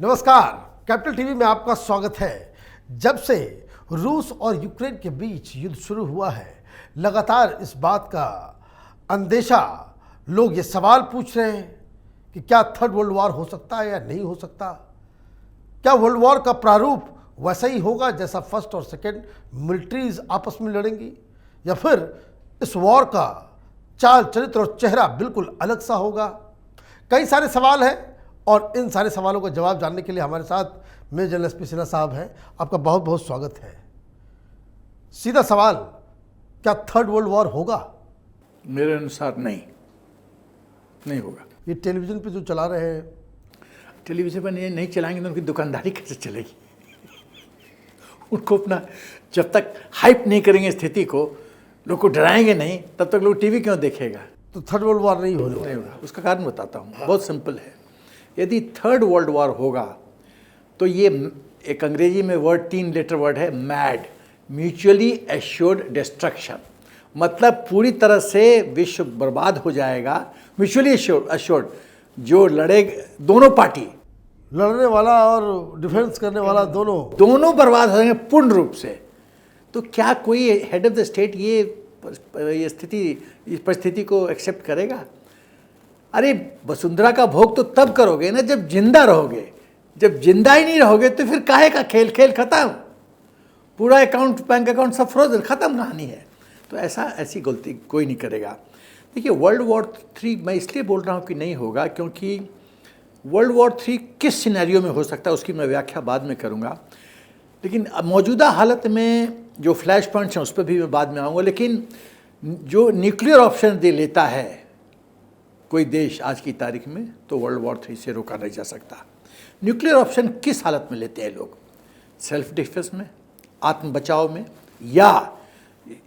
नमस्कार, capital TV में आपका स्वागत है। जब से रूस और यूक्रेन के बीच युद्ध शुरू हुआ है, लगातार इस बात का अंदेशा, लोग ये सवाल पूछ रहे हैं कि क्या थर्ड वर्ल्ड वॉर हो सकता है या नहीं हो सकता। क्या वर्ल्ड वॉर का प्रारूप वैसा ही होगा जैसा फर्स्ट और सेकेंड मिलिट्रीज आपस में लड़ेंगी, या फिर इस वॉर का चाल चरित्र और चेहरा बिल्कुल अलग सा होगा। कई सारे सवाल हैं और इन सारे सवालों का जवाब जानने के लिए हमारे साथ मेजर जनरल एसपी सिन्हा साहब हैं। आपका बहुत बहुत स्वागत है। सीधा सवाल, क्या थर्ड वर्ल्ड वॉर होगा? मेरे अनुसार नहीं होगा। ये टेलीविजन पे जो चला रहे हैं, टेलीविजन पर नहीं चलाएंगे तो उनकी दुकानदारी कैसे चलेगी? उनको अपना जब तक हाइप नहीं करेंगे स्थिति को, लोग को डराएंगे नहीं, तब तक लोग टीवी क्यों देखेगा? तो थर्ड वर्ल्ड वॉर नहीं होगा। उसका कारण बताता हूँ, बहुत सिंपल है। यदि थर्ड वर्ल्ड वॉर होगा तो ये एक अंग्रेजी में वर्ड 3 लेटर वर्ड है, मैड, म्यूचुअली एश्योर्ड डिस्ट्रक्शन। मतलब पूरी तरह से विश्व बर्बाद हो जाएगा। म्यूचुअली एश्योर्ड, जो लड़े दोनों पार्टी, लड़ने वाला और डिफेंस करने वाला दोनों बर्बाद हो जाएंगे पूर्ण रूप से। तो क्या कोई हेड ऑफ द स्टेट ये परिस्थिति को एक्सेप्ट करेगा? अरे वसुंधरा का भोग तो तब करोगे ना जब जिंदा रहोगे। जब जिंदा ही नहीं रहोगे तो फिर काहे का खेल खत्म, पूरा बैंक अकाउंट सब फ्रोजन, खत्म कहानी है। तो ऐसी गलती कोई नहीं करेगा। देखिए, वर्ल्ड वॉर 3 मैं इसलिए बोल रहा हूँ कि नहीं होगा क्योंकि वर्ल्ड वॉर 3 किस सिनेरियो में हो सकता है उसकी मैं व्याख्या बाद में करूँगा। लेकिन मौजूदा हालत में जो फ्लैश पॉइंट्स हैं उस पर भी मैं बाद में आऊँगा। लेकिन जो न्यूक्लियर ऑप्शन दे लेता है कोई देश आज की तारीख में, तो वर्ल्ड वॉर 3 से रोका नहीं जा सकता। न्यूक्लियर ऑप्शन किस हालत में लेते हैं लोग? सेल्फ डिफेंस में, आत्म बचाव में, या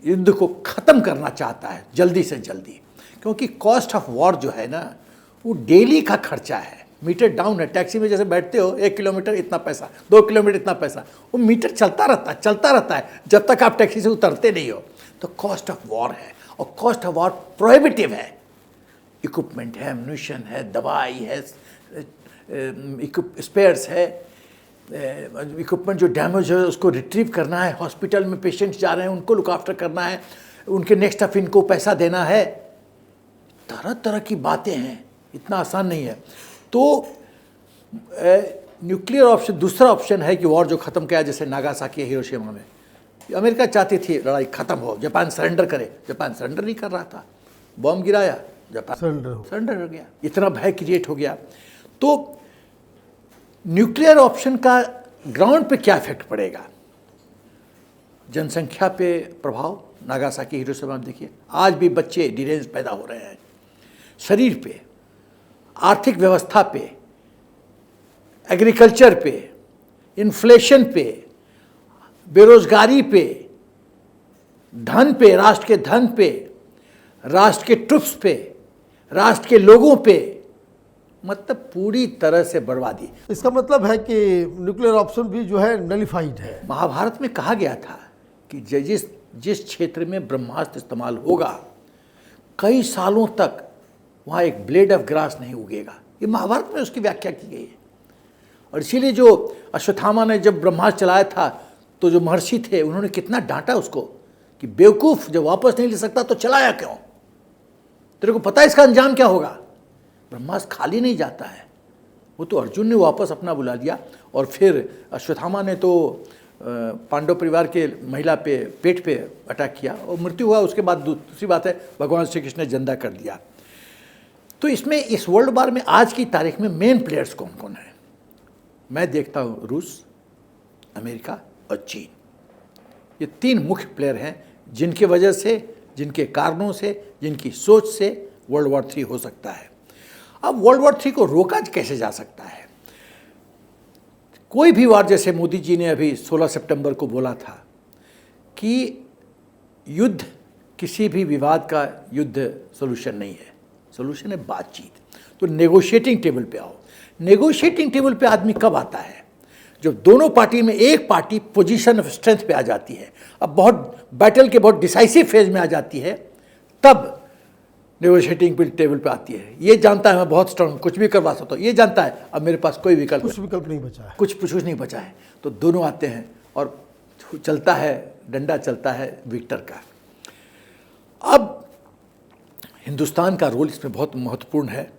युद्ध को ख़त्म करना चाहता है जल्दी से जल्दी। क्योंकि कॉस्ट ऑफ वॉर जो है ना, वो डेली का खर्चा है, मीटर डाउन है। टैक्सी में जैसे बैठते हो, 1 किलोमीटर इतना पैसा, 2 किलोमीटर इतना पैसा, वो मीटर चलता रहता है जब तक आप टैक्सी से उतरते नहीं हो। तो कॉस्ट ऑफ वॉर है, और कॉस्ट ऑफ वॉर प्रोहिबिटिव है। इक्विपमेंट है, एम्यूनिशन है, दवाई है, स्पेयर्स है, इक्विपमेंट जो डैमेज है उसको रिट्रीव करना है, हॉस्पिटल में पेशेंट्स जा रहे हैं उनको लुक आफ्टर करना है, उनके नेक्स्ट ऑफ इनको पैसा देना है, तरह तरह की बातें हैं, इतना आसान नहीं है। तो न्यूक्लियर ऑप्शन दूसरा ऑप्शन है कि वॉर जो ख़त्म किया, जैसे नागासाकी हिरोशिमा में अमेरिका चाहती थी लड़ाई ख़त्म हो, जापान सरेंडर करे, जापान सरेंडर नहीं कर रहा था, बॉम्ब गिराया, जापान सरेंडर हो गया, इतना भय क्रिएट हो गया। तो न्यूक्लियर ऑप्शन का ग्राउंड पे क्या इफेक्ट पड़ेगा? जनसंख्या पे प्रभाव, नागासाकी हिरोशिमा में देखिए, आज भी बच्चे डिरेंज पैदा हो रहे हैं। शरीर पे, आर्थिक व्यवस्था पे, एग्रीकल्चर पे, इन्फ्लेशन पे, बेरोजगारी पे, धन पे, राष्ट्र के धन पे, राष्ट्र के ट्रुप्स पे, राष्ट्र के लोगों पे, मतलब पूरी तरह से बर्बादी। इसका मतलब है कि न्यूक्लियर ऑप्शन भी जो है नलिफाइड है। महाभारत में कहा गया था कि जिस क्षेत्र में ब्रह्मास्त्र इस्तेमाल होगा, कई सालों तक वहाँ एक ब्लेड ऑफ ग्रास नहीं उगेगा। ये महाभारत में उसकी व्याख्या की गई है। और इसीलिए जो अश्वत्थामा ने जब ब्रह्मास्त्र चलाया था, तो जो महर्षि थे उन्होंने कितना डांटा उसको कि बेवकूफ़, जब वापस नहीं ले सकता तो चलाया क्यों? तेरे को पता है इसका अंजाम क्या होगा? ब्रह्मास्त्र खाली नहीं जाता है। वो तो अर्जुन ने वापस अपना बुला लिया, और फिर अश्वत्थामा ने तो पांडव परिवार के महिला पे पेट पे अटैक किया और मृत्यु हुआ। उसके बाद दूसरी बात है, भगवान श्री कृष्ण ने जिंदा कर दिया। तो इसमें इस वर्ल्ड वॉर में आज की तारीख में मेन प्लेयर्स कौन कौन है? मैं देखता हूँ रूस, अमेरिका और चीन। ये 3 मुख्य प्लेयर हैं जिनकी वजह से, जिनके कारणों से, जिनकी सोच से वर्ल्ड वॉर 3 हो सकता है। अब वर्ल्ड वॉर 3 को रोका कैसे जा सकता है? कोई भी वार, जैसे मोदी जी ने अभी 16 सितंबर को बोला था कि युद्ध, किसी भी विवाद का युद्ध सोल्यूशन नहीं है, सोल्यूशन है बातचीत। तो नेगोशिएटिंग टेबल पे आओ। नेगोशिएटिंग टेबल पे आदमी कब आता है? जब दोनों पार्टी में एक पार्टी पोजीशन ऑफ स्ट्रेंथ पे आ जाती है, अब बहुत बैटल के बहुत डिसाइसिव फेज में आ जाती है, तब नेगोशिएटिंग टेबल पे आती है, ये जानता है मैं बहुत स्ट्रांग, कुछ भी करवा सकता हूँ, ये जानता है अब मेरे पास कोई विकल्प कुछ विकल्प नहीं बचा है। कुछ नहीं बचा है। तो दोनों आते हैं और चलता है, डंडा चलता है विक्टर का। अब हिंदुस्तान का रोल इसमें बहुत महत्वपूर्ण है।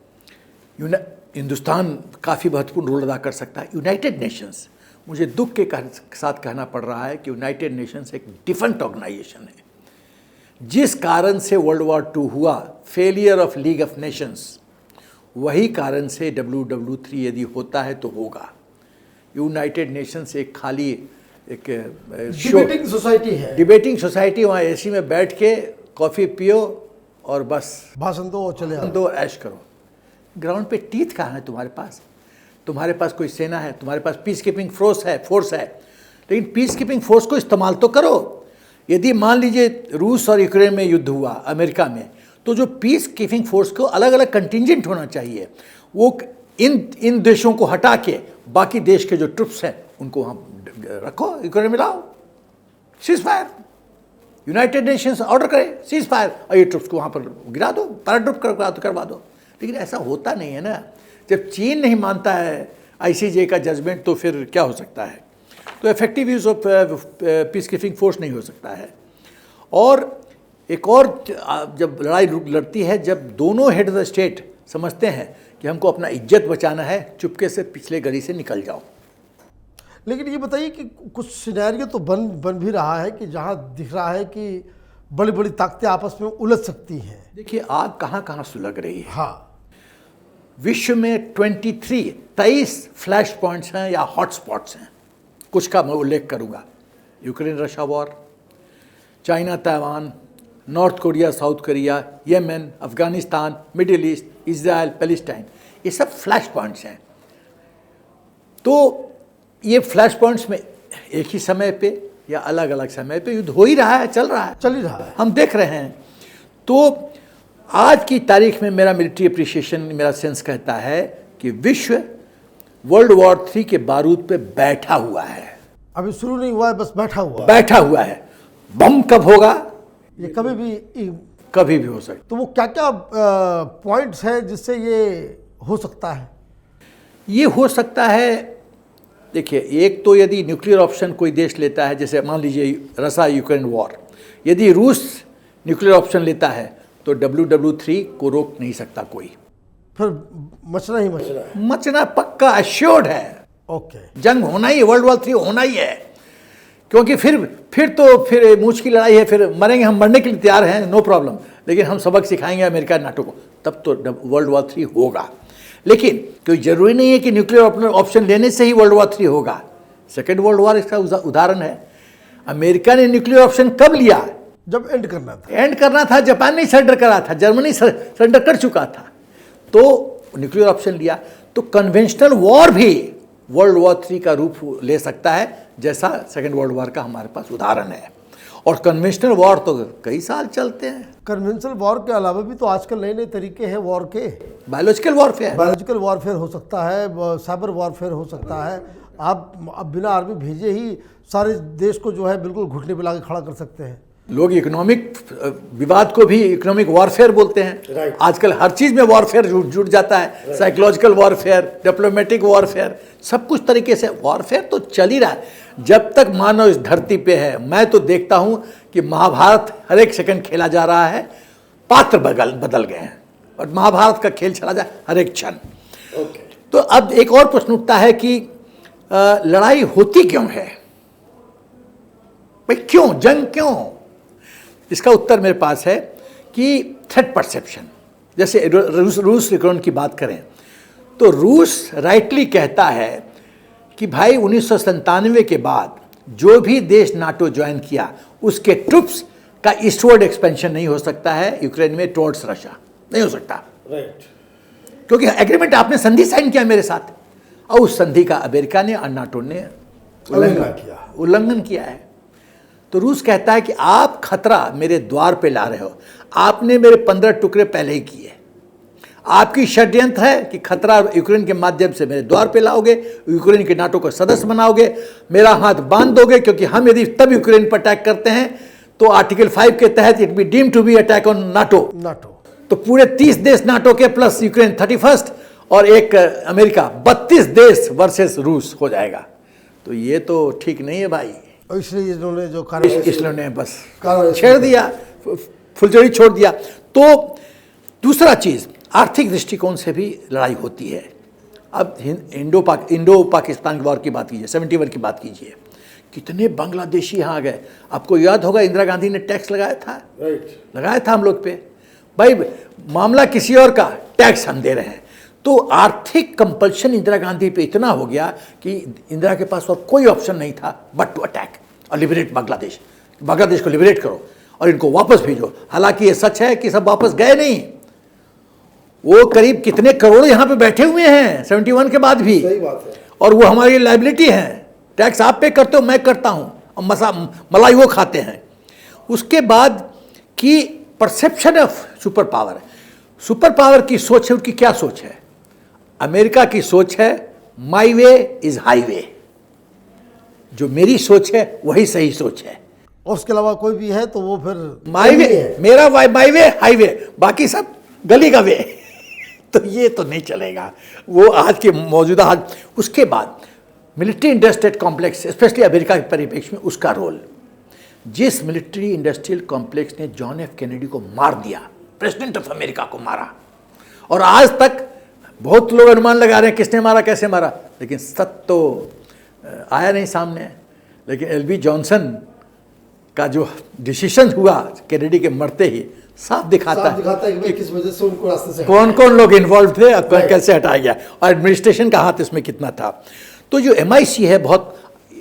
हिंदुस्तान काफ़ी महत्वपूर्ण रोल अदा कर सकता है। यूनाइटेड नेशंस, मुझे दुख के साथ कहना पड़ रहा है कि यूनाइटेड नेशंस एक डिफरेंट ऑर्गेनाइजेशन है। जिस कारण से वर्ल्ड वॉर 2 हुआ, failure of league of Nations, वही कारण से WW3 यदि होता है तो होगा। यूनाइटेड नेशंस एक खाली एक डिबेटिंग सोसाइटी है, डिबेटिंग सोसाइटी, वहाँ एसी में बैठ के कॉफ़ी पियो और बस भाषण दो और चले आओ, दो ऐश करो। ग्राउंड पे टीथ कहाँ है तुम्हारे पास? तुम्हारे पास कोई सेना है, तुम्हारे पास पीस कीपिंग फोर्स है, लेकिन पीस कीपिंग फोर्स को इस्तेमाल तो करो। यदि मान लीजिए रूस और यूक्रेन में युद्ध हुआ अमेरिका में, तो जो पीस कीपिंग फोर्स को अलग अलग कंटिजेंट होना चाहिए, वो इन देशों को हटा के बाकी देश के जो ट्रुप्स हैं उनको वहाँ रखो, यूक्रेन में लाओ, cease fire, United Nations order करे सीज फायर, और ये ट्रुप्स को वहाँ पर गिरा दो, पैराट्रुप करवा दो। लेकिन ऐसा होता नहीं है ना। जब चीन नहीं मानता है ICJ का जजमेंट, तो फिर क्या हो सकता है? तो effective use of peace keeping force नहीं हो सकता है। और एक और, जब लड़ाई लड़ती है, जब दोनों हेड ऑफ द स्टेट समझते हैं कि हमको अपना इज्जत बचाना है, चुपके से पिछले गली से निकल जाओ। लेकिन ये बताइए कि कुछ सिनेरियो तो बन भी रहा है कि जहाँ दिख रहा है कि बड़ी बड़ी ताकतें आपस में उलझ सकती हैं। देखिए आग कहाँ कहाँ सुलग रही है। हाँ, विश्व में 23 फ्लैश पॉइंट्स हैं या हॉटस्पॉट्स हैं। कुछ का मैं उल्लेख करूँगा। Ukraine Russia war, China Taiwan, north Korea south Korea, Yemen, Afghanistan, middle east, Israel, Palestine, ये सब फ्लैश पॉइंट्स हैं। तो ये फ्लैश पॉइंट्स में एक ही समय पे या अलग अलग समय पे युद्ध हो ही रहा है, चल ही रहा है, हम देख रहे हैं। तो आज की तारीख में मेरा मिलिट्री अप्रिसिएशन, मेरा सेंस कहता है कि विश्व वर्ल्ड वॉर 3 के बारूद पे बैठा हुआ है। अभी शुरू नहीं हुआ है, बस बैठा हुआ है। बम कब होगा? ये कभी भी हो सकता। तो वो क्या क्या पॉइंट्स हैं जिससे ये हो सकता है? ये हो सकता है, देखिए, एक तो यदि न्यूक्लियर ऑप्शन कोई देश लेता है, जैसे मान लीजिए रशिया यूक्रेन वॉर, यदि रूस न्यूक्लियर ऑप्शन लेता है तो WW3 को रोक नहीं सकता कोई। फिर मचना पक्का एश्योर्ड है। ओके, जंग होना ही, वर्ल्ड वॉर 3 होना ही है, क्योंकि फिर मूंछ की लड़ाई है, फिर मरेंगे, हम मरने के लिए तैयार हैं, नो प्रॉब्लम, लेकिन हम सबक सिखाएंगे अमेरिका नाटो को, तब तो वर्ल्ड वॉर 3 होगा। लेकिन कोई जरूरी नहीं है कि न्यूक्लियर ऑप्शन लेने से ही वर्ल्ड वॉर 3 होगा। सेकेंड वर्ल्ड वॉर इसका उदाहरण है। अमेरिका ने न्यूक्लियर ऑप्शन कब लिया? जब एंड करना था। जापान ने सरेंडर करा था, जर्मनी सरेंडर कर चुका था, तो न्यूक्लियर ऑप्शन लिया। तो कन्वेंशनल वॉर भी वर्ल्ड वॉर 3 का रूप ले सकता है, जैसा सेकेंड वर्ल्ड वॉर का हमारे पास उदाहरण है। और कन्वेंशनल वॉर तो कई साल चलते हैं। कन्वेंशनल वॉर के अलावा भी तो आजकल नए नए तरीके हैं वॉर के। बायोलॉजिकल वॉरफेयर हो सकता है, साइबर वॉरफेयर हो सकता है। आप अब बिना आर्मी भेजे ही सारे देश को जो है बिल्कुल घुटने पे लाके खड़ा कर सकते हैं। लोग इकोनॉमिक विवाद को भी इकोनॉमिक वॉरफेयर बोलते हैं। आजकल हर चीज़ में वॉरफेयर जुड़ जाता है। साइकोलॉजिकल वॉरफेयर, डिप्लोमेटिक वॉरफेयर, सब कुछ तरीके से वॉरफेयर तो चल ही रहा है जब तक मानव इस धरती पे है। मैं तो देखता हूँ कि महाभारत हर एक सेकंड खेला जा रहा है, पात्र बदल गए हैं और महाभारत का खेल चला जाए हर एक क्षण। तो अब एक और प्रश्न उठता है कि लड़ाई होती क्यों है भाई? क्यों जंग क्यों? इसका उत्तर मेरे पास है कि थ्रेट परसेप्शन। जैसे रूस यूक्रेन की बात करें तो रूस राइटली कहता है कि भाई 1997 के बाद जो भी देश नाटो ज्वाइन किया उसके ट्रुप्स का ईस्टवर्ड एक्सपेंशन नहीं हो सकता है यूक्रेन में टुवर्ड्स रशिया, नहीं हो सकता। क्योंकि एग्रीमेंट आपने संधि साइन किया मेरे साथ, और उस संधि का अमेरिका ने और नाटो ने उल्लंघन किया है। तो रूस कहता है कि आप खतरा मेरे द्वार पे ला रहे हो, आपने मेरे 15 टुकड़े पहले ही किए, आपकी षड्यंत्र है कि खतरा यूक्रेन के माध्यम से मेरे द्वार पे लाओगे, यूक्रेन के नाटो को सदस्य बनाओगे, मेरा हाथ बांध दोगे, क्योंकि हम यदि तब यूक्रेन पर अटैक करते हैं तो आर्टिकल 5 के तहत it be deemed to be attack on NATO. तो पूरे 30 देश नाटो के प्लस यूक्रेन 31 और एक अमेरिका 32 देश वर्सेस रूस हो जाएगा। तो ये तो ठीक नहीं है भाई। और इसलिए इन्होंने जो इसलिए बस कार्रवाई छेड़ दिया, फुलझड़ी छोड़ दिया। तो दूसरा चीज़, आर्थिक दृष्टिकोण से भी लड़ाई होती है। अब इंडो पाकिस्तान वॉर की बात कीजिए, 71 की बात कीजिए, कितने बांग्लादेशी यहाँ आ गए। आपको याद होगा इंदिरा गांधी ने टैक्स लगाया था, लगाया था हम लोग पे। भाई मामला किसी और का, टैक्स हम दे रहे हैं। तो आर्थिक कंपल्शन इंदिरा गांधी पे इतना हो गया कि इंदिरा के पास और कोई ऑप्शन नहीं था बट टू अटैक और लिबरेट बांग्लादेश। बांग्लादेश को लिबरेट करो और इनको वापस भेजो। हालांकि ये सच है कि सब वापस गए नहीं, वो करीब कितने करोड़ यहाँ पे बैठे हुए हैं 71 के बाद भी। सही बात है। और वो हमारी लाइबिलिटी है। टैक्स आप पे करते हो, मैं करता हूँ, और मलाई वो खाते हैं। उसके बाद की perception of super power, super power की सोच है, उनकी क्या सोच है? अमेरिका की सोच है माई वे इज हाईवे, जो मेरी सोच है वही सही सोच है, और उसके अलावा कोई भी है तो वो फिर माई वे, मेरा माई वे हाईवे, बाकी सब गली का वे। तो ये तो नहीं चलेगा वो आज के मौजूदा हाल। उसके बाद military industrial complex, specially America के परिप्रेक्ष्य में उसका रोल, जिस मिलिट्री इंडस्ट्रियल कॉम्प्लेक्स ने जॉन एफ कैनेडी को मार दिया, प्रेसिडेंट ऑफ अमेरिका को मारा, और आज तक बहुत लोग अनुमान लगा रहे हैं किसने मारा, कैसे मारा, लेकिन सत्य तो आया नहीं सामने। लेकिन एलबी जॉनसन का जो डिसीजन हुआ कैनेडी के मरते ही साफ दिखाता है कि किस वजह से उनको रास्ते से कौन कौन लोग इन्वॉल्व थे और कैसे हटाया गया, और एडमिनिस्ट्रेशन का हाथ इसमें कितना था। तो जो MI6 है, बहुत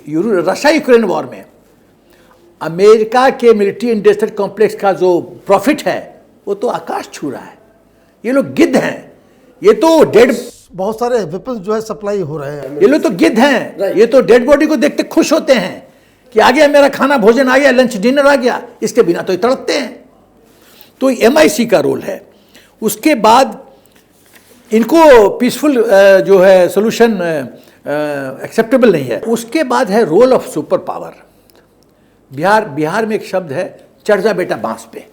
रशिया यूक्रेन वॉर में अमेरिका के मिलिट्री इंडस्ट्रियल कॉम्प्लेक्स का जो प्रॉफिट है वो तो आकाश छू रहा है। ये लोग गिद्ध हैं, ये तो डेड, बहुत सारे वेपन्स जो है सप्लाई हो रहे हैं। ये लोग तो गिद्ध हैं, ये तो डेड बॉडी को देखते खुश होते हैं कि आ गया मेरा खाना, भोजन आ गया, लंच डिनर आ गया, इसके बिना तो ये तड़पते हैं। तो MI6 का रोल है। उसके बाद इनको पीसफुल जो है सोल्यूशन एक्सेप्टेबल नहीं है। उसके बाद है role of super power. Bihar में एक शब्द है चढ़ जा बेटा बांस पे,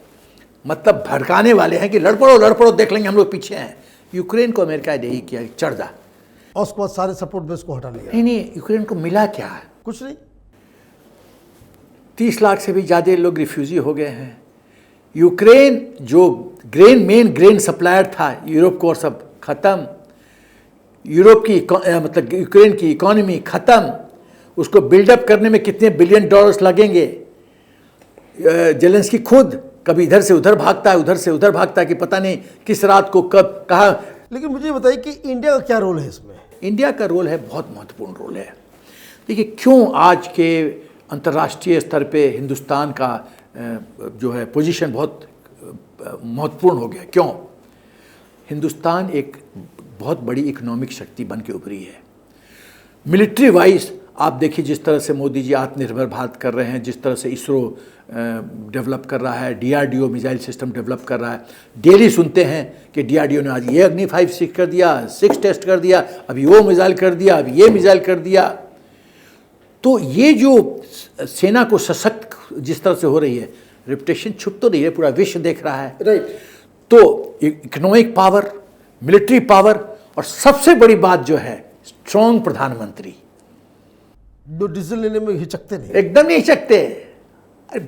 मतलब भड़काने वाले हैं कि लड़ पड़ो देख लेंगे, हम लोग पीछे हैं। यूक्रेन को अमेरिका ने यही किया, चढ़ जा, और उसके बाद सारे सपोर्ट बेस को हटा लिया। नहीं, यूक्रेन को मिला क्या? कुछ नहीं। 30 लाख से भी ज़्यादा लोग रिफ्यूजी हो गए हैं। यूक्रेन जो मेन ग्रेन सप्लायर था यूरोप को, और सब खत्म। यूरोप की मतलब यूक्रेन की इकोनॉमी खत्म। उसको बिल्डअप करने में कितने बिलियन डॉलर्स लगेंगे? जेलेंस्की खुद कभी इधर से उधर भागता है, उधर से उधर भागता है कि पता नहीं किस रात को कब कहाँ। लेकिन मुझे बताइए कि इंडिया का क्या रोल है इसमें? इंडिया का रोल है, बहुत महत्वपूर्ण रोल है। देखिए क्यों आज के अंतर्राष्ट्रीय स्तर पे हिंदुस्तान का जो है पोजीशन बहुत महत्वपूर्ण हो गया। क्यों? हिंदुस्तान एक बहुत बड़ी इकोनॉमिक शक्ति बन के उभरी है। मिलिट्री वाइज आप देखिए जिस तरह से मोदी जी आत्मनिर्भर भारत कर रहे हैं, जिस तरह से इसरो डेवलप कर रहा है, DRDO मिसाइल सिस्टम डेवलप कर रहा है। डेली सुनते हैं कि DRDO ने आज ये अग्नि 5 कर दिया, 6 टेस्ट कर दिया, अभी वो मिसाइल कर दिया, अभी ये मिसाइल कर दिया। तो ये जो सेना को सशक्त जिस तरह से हो रही है, रेपुटेशन छुप तो रही है, पूरा विश्व देख रहा है। राइट। तो इकोनॉमिक पावर, मिलिट्री पावर, और सबसे बड़ी बात जो है स्ट्रॉन्ग प्रधानमंत्री, जो डिसीजन लेने में हिचकते नहीं, एकदम नहीं हिचकते। अरे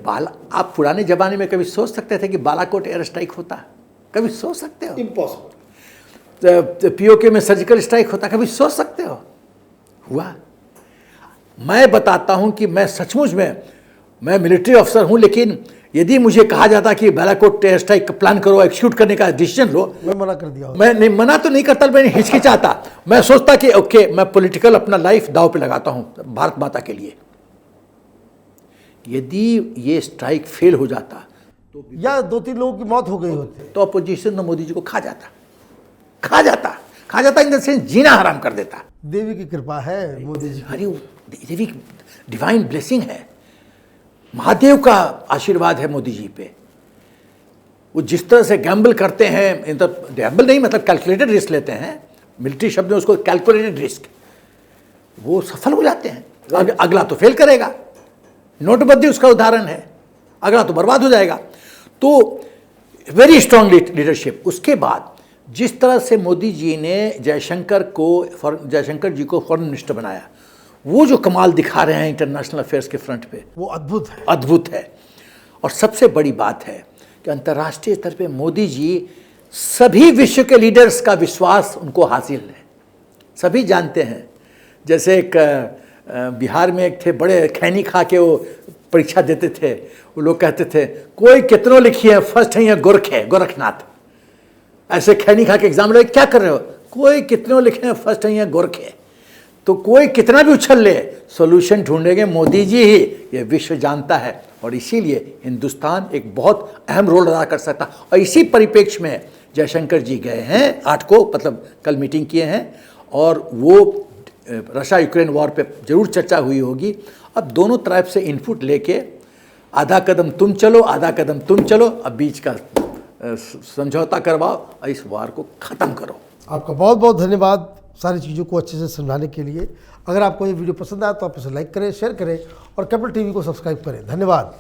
आप पुराने जमाने में कभी सोच सकते थे कि बालाकोट एयर स्ट्राइक होता? कभी सोच सकते हो? इम्पॉसिबल। POK में सर्जिकल स्ट्राइक होता? कभी सोच सकते हो? हुआ। मैं बताता हूं कि मैं सचमुच में, मैं मिलिट्री ऑफिसर हूं, लेकिन यदि मुझे कहा जाता कि बालाकोट एयर स्ट्राइक का प्लान करो, एक्सिक्यूट करने का डिसीजन लो, मैं मना कर दिया। मैं नहीं, मना तो नहीं करता, मैं हिचकिचाता। मैं सोचता कि ओके, मैं पॉलिटिकल अपना लाइफ दाव पे लगाता हूं भारत माता के लिए। यदि ये स्ट्राइक फेल हो जाता तो या 2-3 लोगों की मौत हो गई होती तो अपोजिशन तो मोदी जी को खा जाता इन द सेंस जीना हराम कर देता। देवी की कृपा है मोदी जी की। अरे देवी डिवाइन ब्लेसिंग है, महादेव का आशीर्वाद है मोदी जी पे। वो जिस तरह से गैम्बल करते हैं, गैम्बल नहीं मतलब कैलकुलेटेड रिस्क लेते हैं, मिलिट्री शब्द में उसको कैलकुलेटेड रिस्क, वो सफल हो जाते हैं। अगला तो फेल करेगा, नोटबंदी उसका उदाहरण है, अगला तो बर्बाद हो जाएगा। तो वेरी स्ट्रांग लीडरशिप। उसके बाद जिस तरह से मोदी जी ने जयशंकर जी को फॉरेन मिनिस्टर बनाया, वो जो कमाल दिखा रहे हैं इंटरनेशनल अफेयर्स के फ्रंट पे, वो अद्भुत है। अद्भुत है। और सबसे बड़ी बात है कि अंतर्राष्ट्रीय स्तर पे मोदी जी सभी विश्व के लीडर्स का विश्वास उनको हासिल है। सभी जानते हैं, जैसे एक बिहार में एक थे, बड़े खैनी खा के वो परीक्षा देते थे, वो लोग कहते थे कोई कितनों लिखी है, फर्स्ट है या गोरखनाथ। ऐसे खैनी खा के एग्जाम लगे, क्या कर रहे हो, कोई कितनों लिखे हैं, फर्स्ट है या गोरखे। तो कोई कितना भी उछल ले, सॉल्यूशन ढूंढेंगे मोदी जी ही, ये विश्व जानता है। और इसीलिए हिंदुस्तान एक बहुत अहम रोल अदा कर सकता। और इसी परिप्रेक्ष्य में जयशंकर जी गए हैं 8 को, मतलब कल मीटिंग किए हैं, और वो रशिया यूक्रेन वॉर पे जरूर चर्चा हुई होगी। अब दोनों तरफ से इनपुट लेके आधा कदम तुम चलो, आधा कदम तुम चलो, अब बीच का समझौता करवाओ और इस वार को ख़त्म करो। आपका बहुत बहुत धन्यवाद सारी चीज़ों को अच्छे से समझाने के लिए। अगर आपको ये वीडियो पसंद आया तो आप इसे लाइक करें, शेयर करें और कैपिटल टीवी को सब्सक्राइब करें। धन्यवाद।